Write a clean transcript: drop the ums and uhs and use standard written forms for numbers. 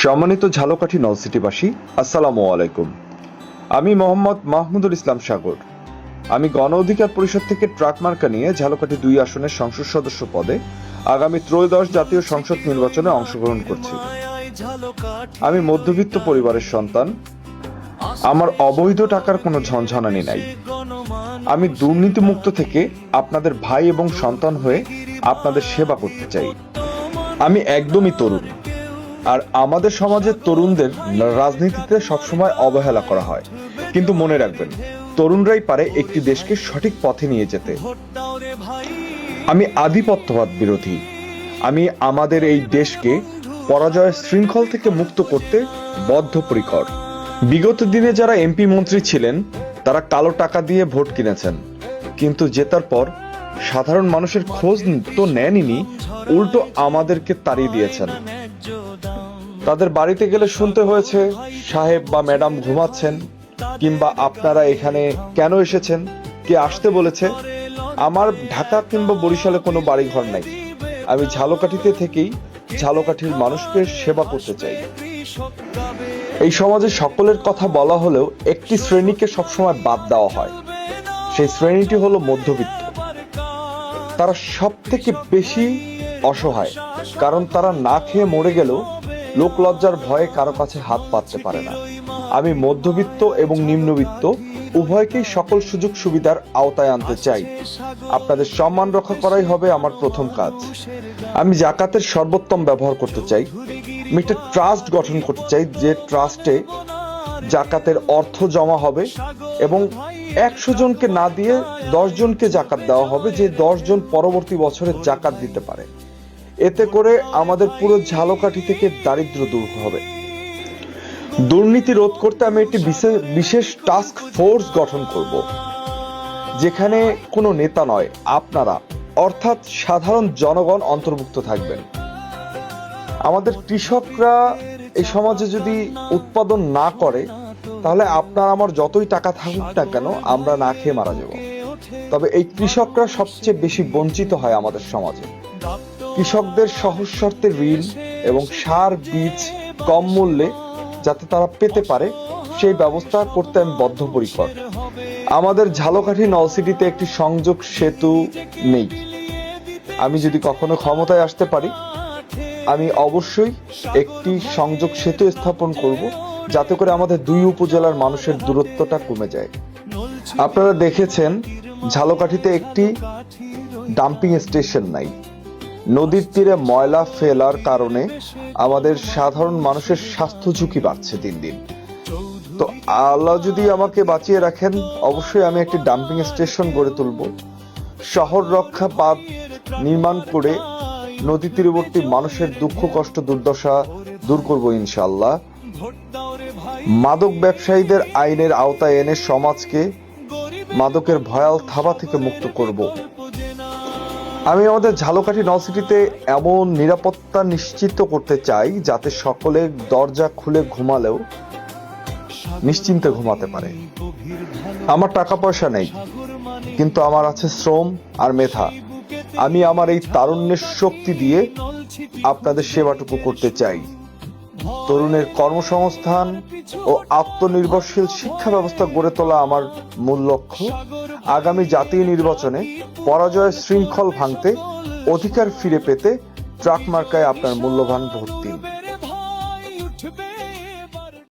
সম্মানিত ঝালকাঠি নলসিটিবাসী, আসসালামু আলাইকুম। আমি মোহাম্মদ মাহমুদুল ইসলাম সাগর। আমি গণ অধিকার পরিষদ থেকে ট্রাক মার্কা নিয়ে ঝালকাঠি 2 আসনের সংসদ সদস্য পদে আগামী ত্রয়োদশ জাতীয় সংসদ নির্বাচনে অংশগ্রহণ করছি। আমি মধ্যবিত্ত পরিবারের সন্তান। আমার অবৈধ টাকার কোনো ঝনঝনানি নাই। আমি দুর্নীতিমুক্ত থেকে আপনাদের ভাই এবং সন্তান হয়ে আপনাদের সেবা করতে চাই। আমি একদমই তরুণ, আর আমাদের সমাজের তরুণদের রাজনীতিতে সবসময় অবহেলা করা হয়। কিন্তু মনে রাখবেন, তরুণরাই পারে একটি দেশকে সঠিক পথে নিয়ে যেতে। আমি আধিপত্যবাদ বিরোধী। আমি আমাদের এই দেশকে পরাজয়ের শৃঙ্খল থেকে মুক্ত করতে বদ্ধপরিকর। বিগত দিনে যারা এমপি মন্ত্রী ছিলেন, তারা কালো টাকা দিয়ে ভোট কিনেছেন, কিন্তু জেতার পর সাধারণ মানুষের খোঁজ তো নেননি, উল্টো আমাদেরকে তাড়িয়ে দিয়েছেন। তাদের বাড়িতে গেলে শুনতে হয়েছে সাহেব বা ম্যাডাম ঘুমাচ্ছেন, কিংবা আপনারা এখানে কেন এসেছেন, কে আসতে বলেছে। আমার ঢাকা কিংবা বরিশালে কোনো বাড়িঘর নাই। আমি ঝালকাঠিতে থেকেই ঝালকাঠির মানুষকে সেবা করতে চাই। এই সমাজে সকলের কথা বলা হলেও একটি শ্রেণীকে সবসময় বাদ দেওয়া হয়। সেই শ্রেণীটি হলো মধ্যবিত্ত। তারা সব থেকে বেশি অসহায়, কারণ তারা না খেয়ে মরে গেলেও লোক লজ্জার ভয়ে কারো কাছে হাত পাততে পারে না। আমি মধ্যবিত্ত এবং নিম্নবিত্ত উভয়কেই সকল সুযোগ সুবিধার আওতায় আনতে চাই। আপনাদের সম্মান রক্ষা করাই হবে আমার প্রথম কাজ। আমি জাকাতের সর্বোত্তম ব্যবহার করতে চাই। আমি একটা ট্রাস্ট গঠন করতে চাই, যে ট্রাস্টে জাকাতের অর্থ জমা হবে এবং 100 জনকে না দিয়ে 10 জনকে জাকাত দেওয়া হবে, যে 10 জন পরবর্তী বছরে জাকাত দিতে পারে। এতে করে আমাদের পুরো ঝালকাঠি থেকে দারিদ্র্য দূর হবে। দুর্নীতি রোধ করতে আমি একটি বিশেষ টাস্ক ফোর্স গঠন করব, যেখানে কোনো নেতা নয়, আপনারা অর্থাৎ সাধারণ জনগণ অন্তর্ভুক্ত থাকবেন। আমাদের কৃষকরা এই সমাজে যদি উৎপাদন না করে, তাহলে আপনার আমার যতই টাকা থাকুক না কেন, আমরা না খেয়ে মারা যাব। তবে এই কৃষকরা সবচেয়ে বেশি বঞ্চিত হয় আমাদের সমাজে। কৃষকদের সহজ শর্তে ঋণ এবং সার বীজ কম মূল্যে যাতে তারা পেতে পারে, সেই ব্যবস্থা করতে আমি বদ্ধপরিকর। আমাদের ঝালকাঠি নলসিটিতে একটি সংযোগ সেতু নেই। আমি যদি কখনো ক্ষমতায় আসতে পারি, আমি অবশ্যই একটি সংযোগ সেতু স্থাপন করব, যাতে করে আমাদের 2 উপজেলার মানুষের দূরত্বটা কমে যায়। আপনারা দেখেছেন ঝালকাঠিতে একটি ডাম্পিং স্টেশন নাই। নদীর তীরে ময়লা ফেলার কারণে আমাদের সাধারণ মানুষের স্বাস্থ্য ঝুঁকি বাড়ছে দিন দিন। তো আল্লাহ যদি আমাকে বাঁচিয়ে রাখেন, অবশ্যই আমি একটি ডাম্পিং স্টেশন গড়ে তুলব। শহর রক্ষা বাঁধ নির্মাণ করে নদী তীরবর্তী মানুষের দুঃখ কষ্ট দুর্দশা দূর করব ইনশাআল্লাহ। মাদক ব্যবসায়ীদের আইনের আওতায় এনে সমাজকে মাদকের ভয়াল থাবা থেকে মুক্ত করব। আমি আমাদের ঝালকাঠি নলসিটিতে এমন নিরাপত্তা নিশ্চিত করতে চাই, যাতে সকলে দরজা খুলে ঘুমালেও নিশ্চিন্তে ঘুমাতে পারে। আমার টাকা পয়সা নেই, কিন্তু আমার আছে শ্রম আর মেধা। আমি আমার এই তারুণ্যের শক্তি দিয়ে আপনাদের সেবাটুকু করতে চাই। তরুণের কর্মসংস্থান ও আত্মনির্ভরশীল শিক্ষা ব্যবস্থা গড়ে তোলা আমার মূল লক্ষ্য। আগামী জাতীয় নির্বাচনে পরাজয়ের শৃঙ্খল ভাঙতে, অধিকার ফিরে পেতে ট্রাক মার্কায় আপনার মূল্যবান ভোট দিন।